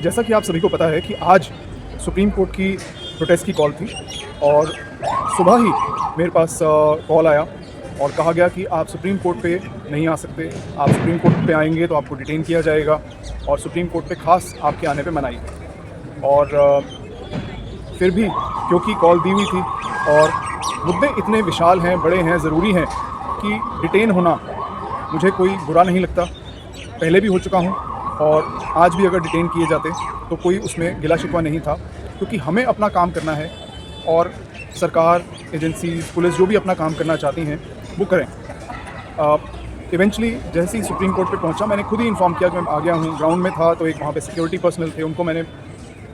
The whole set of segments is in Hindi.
जैसा कि आप सभी को पता है कि आज सुप्रीम कोर्ट की प्रोटेस्ट की कॉल थी और सुबह ही मेरे पास कॉल आया और कहा गया कि आप सुप्रीम कोर्ट पे नहीं आ सकते, आप सुप्रीम कोर्ट पे आएंगे तो आपको डिटेन किया जाएगा और सुप्रीम कोर्ट पे खास आपके आने पे मनाही है। और फिर भी क्योंकि कॉल दी हुई थी और मुद्दे इतने विशाल हैं, बड़े हैं, ज़रूरी हैं कि डिटेन होना मुझे कोई बुरा नहीं लगता। पहले भी हो चुका हूँ और आज भी अगर डिटेन किए जाते तो कोई उसमें गिला शिकवा नहीं था, क्योंकि हमें अपना काम करना है और सरकार, एजेंसी, पुलिस जो भी अपना काम करना चाहती हैं वो करें। इवेंचुअली जैसे ही सुप्रीम कोर्ट पे पहुंचा, मैंने खुद ही इन्फॉर्म किया कि मैं आ गया हूँ। ग्राउंड में था तो एक वहाँ पे सिक्योरिटी पर्सनल थे, उनको मैंने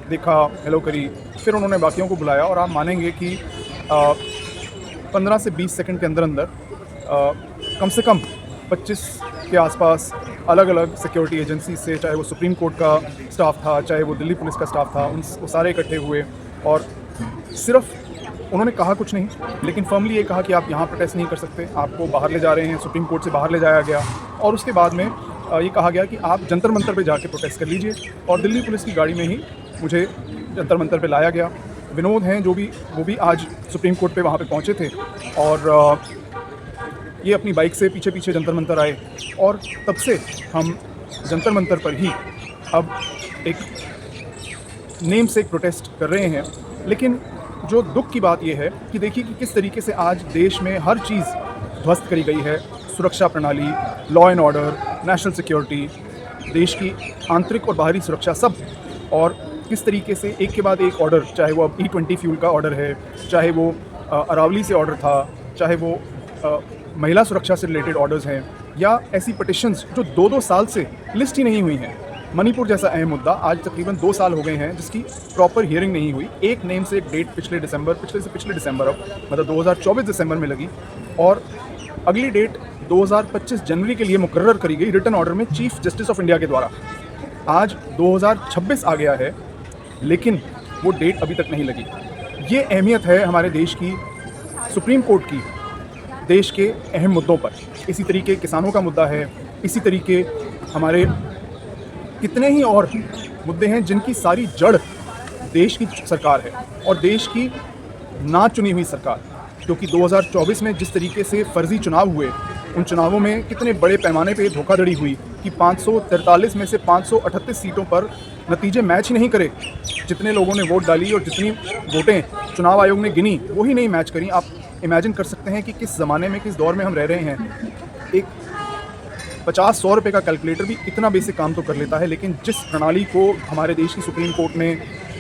देखा, हेलो करी, फिर उन्होंने बाकियों को बुलाया और आप मानेंगे कि 15 से 20 सेकंड के अंदर अंदर कम से कम 25 के आसपास अलग अलग सिक्योरिटी एजेंसी से, चाहे वो सुप्रीम कोर्ट का स्टाफ था, चाहे वो दिल्ली पुलिस का स्टाफ था, वो सारे इकट्ठे हुए और सिर्फ उन्होंने कहा कुछ नहीं, लेकिन फर्मली ये कहा कि आप यहाँ प्रोटेस्ट नहीं कर सकते, आपको बाहर ले जा रहे हैं। सुप्रीम कोर्ट से बाहर ले जाया गया और उसके बाद में ये कहा गया कि आप जंतर मंतर पे जाके प्रोटेस्ट कर लीजिए और दिल्ली पुलिस की गाड़ी में ही मुझे जंतर मंतर पे लाया गया। विनोद हैं जो भी, वो भी आज सुप्रीम कोर्ट पे वहाँ पे पहुँचे थे और ये अपनी बाइक से पीछे पीछे जंतर मंतर आए और तब से हम जंतर मंतर पर ही अब एक नेम से प्रोटेस्ट कर रहे हैं। लेकिन जो दुख की बात यह है कि देखिए कि किस तरीके से आज देश में हर चीज़ ध्वस्त करी गई है। सुरक्षा प्रणाली, law and order, national security, देश की आंतरिक और बाहरी सुरक्षा, सब। और किस तरीके से एक के बाद एक ऑर्डर, चाहे वो अब E20 फ्यूल का ऑर्डर है, चाहे वो अरावली से ऑर्डर था, चाहे वो महिला सुरक्षा से रिलेटेड ऑर्डर्स हैं, या ऐसी पटिशन्स जो 2-2 साल से लिस्ट ही नहीं हुई हैं। मणिपुर जैसा अहम मुद्दा आज तकरीबन 2 साल हो गए हैं जिसकी प्रॉपर हियरिंग नहीं हुई। एक नेम से एक डेट पिछले दिसंबर अब मतलब 2024 दिसंबर में लगी और अगली डेट 2025 जनवरी के लिए मुकर्रर करी गई रिटन ऑर्डर में चीफ जस्टिस ऑफ इंडिया के द्वारा। आज 2026 आ गया है लेकिन वो डेट अभी तक नहीं लगी। ये अहमियत है हमारे देश की सुप्रीम कोर्ट की देश के अहम मुद्दों पर। इसी तरीके किसानों का मुद्दा है, इसी तरीके हमारे कितने ही और मुद्दे हैं जिनकी सारी जड़ देश की सरकार है और देश की ना चुनी हुई सरकार। क्योंकि 2024 में जिस तरीके से फर्जी चुनाव हुए, उन चुनावों में कितने बड़े पैमाने पे धोखाधड़ी हुई कि 543 में से 538 सीटों पर नतीजे मैच ही नहीं करे। जितने लोगों ने वोट डाली और जितनी वोटें चुनाव आयोग ने गिनी वो ही नहीं मैच करी। आप इमेजिन कर सकते हैं कि किस ज़माने में, किस दौर में हम रह रहे हैं। एक 50-100 रुपये का कैलकुलेटर भी इतना बेसिक काम तो कर लेता है, लेकिन जिस प्रणाली को हमारे देश की सुप्रीम कोर्ट ने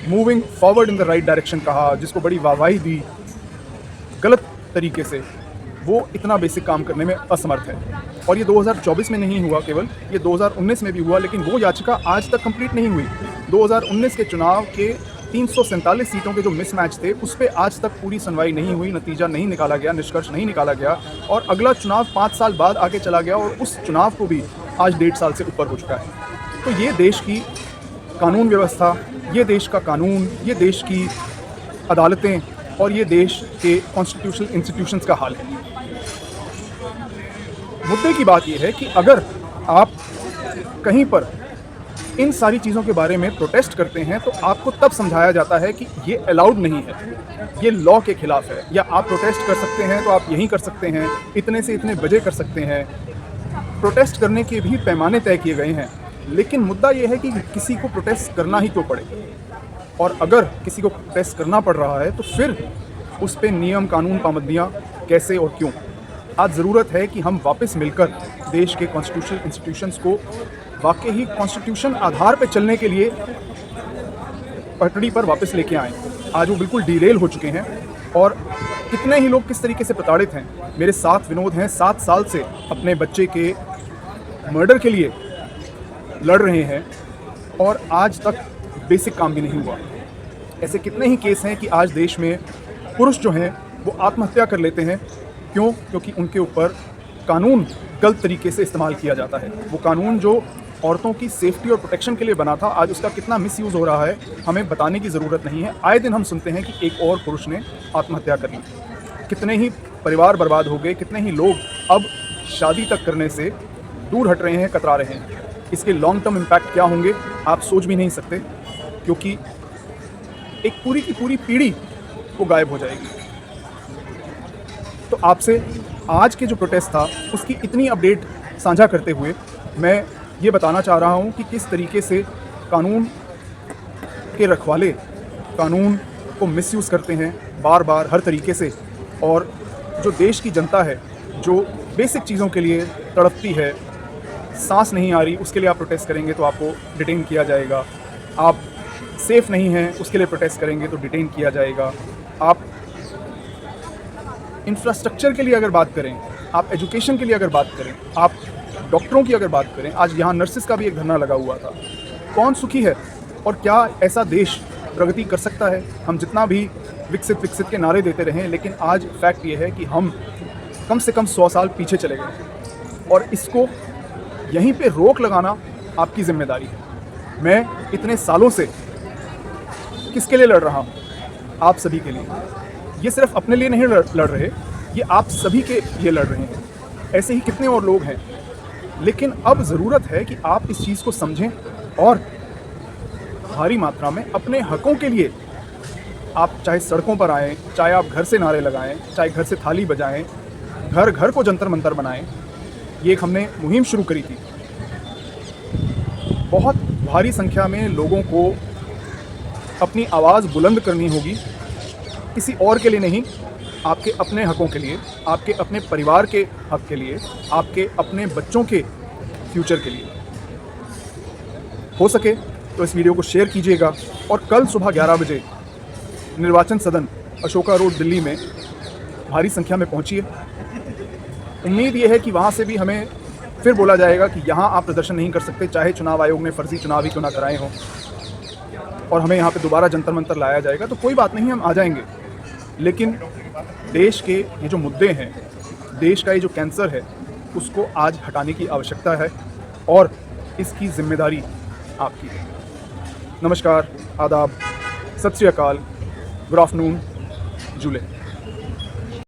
moving forward in the right direction कहा, जिसको बड़ी वाहवाही दी गलत तरीके से, वो इतना बेसिक काम करने में असमर्थ है। और ये 2024 में नहीं हुआ केवल, ये 2019 में भी हुआ, लेकिन वो याचिका आज तक कंप्लीट नहीं हुई। 2019 के चुनाव के 347 सीटों के जो मिसमैच थे उस पर आज तक पूरी सुनवाई नहीं हुई, नतीजा नहीं निकाला गया, निष्कर्ष नहीं निकाला गया और अगला चुनाव 5 साल बाद आगे चला गया और उस चुनाव को भी आज 1.5 साल से ऊपर हो चुका है। तो ये देश की कानून व्यवस्था, ये देश का कानून, ये देश की अदालतें और ये देश के कॉन्स्टिट्यूशनल इंस्टीट्यूशंस का हाल है। मुद्दे की बात यह है कि अगर आप कहीं पर इन सारी चीज़ों के बारे में प्रोटेस्ट करते हैं तो आपको तब समझाया जाता है कि ये अलाउड नहीं है, ये लॉ के खिलाफ है, या आप प्रोटेस्ट कर सकते हैं तो आप यहीं कर सकते हैं, इतने से इतने बजे कर सकते हैं। प्रोटेस्ट करने के भी पैमाने तय किए गए हैं, लेकिन मुद्दा ये है कि किसी को प्रोटेस्ट करना ही क्यों पड़े, और अगर किसी को प्रोटेस्ट करना पड़ रहा है तो फिर उस पर नियम, कानून, पाबंदियाँ कैसे और क्यों। आज ज़रूरत है कि हम वापस मिलकर देश के कॉन्स्टिट्यूशनल इंस्टीट्यूशंस को वाकई ही कॉन्स्टिट्यूशन आधार पर चलने के लिए पटड़ी पर वापस लेके आएँ। आज वो बिल्कुल डीरेल हो चुके हैं और कितने ही लोग किस तरीके से प्रताड़ित हैं। मेरे साथ विनोद हैं, 7 साल से अपने बच्चे के मर्डर के लिए लड़ रहे हैं और आज तक बेसिक काम भी नहीं हुआ। ऐसे कितने ही केस हैं कि आज देश में पुरुष जो हैं वो आत्महत्या कर लेते हैं। क्यों? क्योंकि उनके ऊपर कानून गलत तरीके से इस्तेमाल किया जाता है। वो कानून जो औरतों की सेफ्टी और प्रोटेक्शन के लिए बना था, आज उसका कितना मिसयूज़ हो रहा है हमें बताने की ज़रूरत नहीं है। आए दिन हम सुनते हैं कि एक और पुरुष ने आत्महत्या कर ली। कितने ही परिवार बर्बाद हो गए, कितने ही लोग अब शादी तक करने से दूर हट रहे हैं, कतरा रहे हैं। इसके लॉन्ग टर्म इम्पैक्ट क्या होंगे आप सोच भी नहीं सकते, क्योंकि एक पूरी की पूरी पीढ़ी वो गायब हो जाएगी। तो आपसे आज के जो प्रोटेस्ट था उसकी इतनी अपडेट साझा करते हुए मैं ये बताना चाह रहा हूँ कि किस तरीके से कानून के रखवाले कानून को मिसयूज़ करते हैं बार बार हर तरीके से, और जो देश की जनता है जो बेसिक चीज़ों के लिए तड़पती है, सांस नहीं आ रही, उसके लिए आप प्रोटेस्ट करेंगे तो आपको डिटेन किया जाएगा। आप सेफ़ नहीं हैं उसके लिए प्रोटेस्ट करेंगे तो डिटेन किया जाएगा। आप इंफ्रास्ट्रक्चर के लिए अगर बात करें, आप एजुकेशन के लिए अगर बात करें, आप डॉक्टरों की अगर बात करें, आज यहाँ नर्सिस का भी एक धरना लगा हुआ था। कौन सुखी है और क्या ऐसा देश प्रगति कर सकता है? हम जितना भी विकसित के नारे देते रहें, लेकिन आज फैक्ट ये है कि हम कम से कम 100 साल पीछे चले गए और इसको यहीं पे रोक लगाना आपकी जिम्मेदारी है। मैं इतने सालों से किसके लिए लड़ रहा हूँ? आप सभी के लिए। ये सिर्फ अपने लिए नहीं लड़ रहे, ये आप सभी के लिए लड़ रहे हैं। ऐसे ही कितने और लोग हैं, लेकिन अब ज़रूरत है कि आप इस चीज़ को समझें और भारी मात्रा में अपने हकों के लिए आप चाहे सड़कों पर आएँ, चाहे आप घर से नारे लगाएं, चाहे घर से थाली बजाएं, घर घर को जंतर मंतर बनाएं। ये एक हमने मुहिम शुरू करी थी। बहुत भारी संख्या में लोगों को अपनी आवाज़ बुलंद करनी होगी, किसी और के लिए नहीं, आपके अपने हकों के लिए, आपके अपने परिवार के हक के लिए, आपके अपने बच्चों के फ्यूचर के लिए। हो सके तो इस वीडियो को शेयर कीजिएगा और कल सुबह 11 बजे निर्वाचन सदन अशोका रोड दिल्ली में भारी संख्या में पहुंचिए। उम्मीद ये है कि वहाँ से भी हमें फिर बोला जाएगा कि यहाँ आप प्रदर्शन नहीं कर सकते, चाहे चुनाव आयोग ने फर्जी चुनाव ही क्यों ना कराए हों, और हमें यहाँ पे दोबारा जंतर मंतर लाया जाएगा। तो कोई बात नहीं, हम आ जाएंगे, लेकिन देश के ये जो मुद्दे हैं, देश का ये जो कैंसर है, उसको आज हटाने की आवश्यकता है और इसकी जिम्मेदारी आपकी है। नमस्कार, आदाब, सत श्री अकाल, गुड आफ्टरनून, जूले।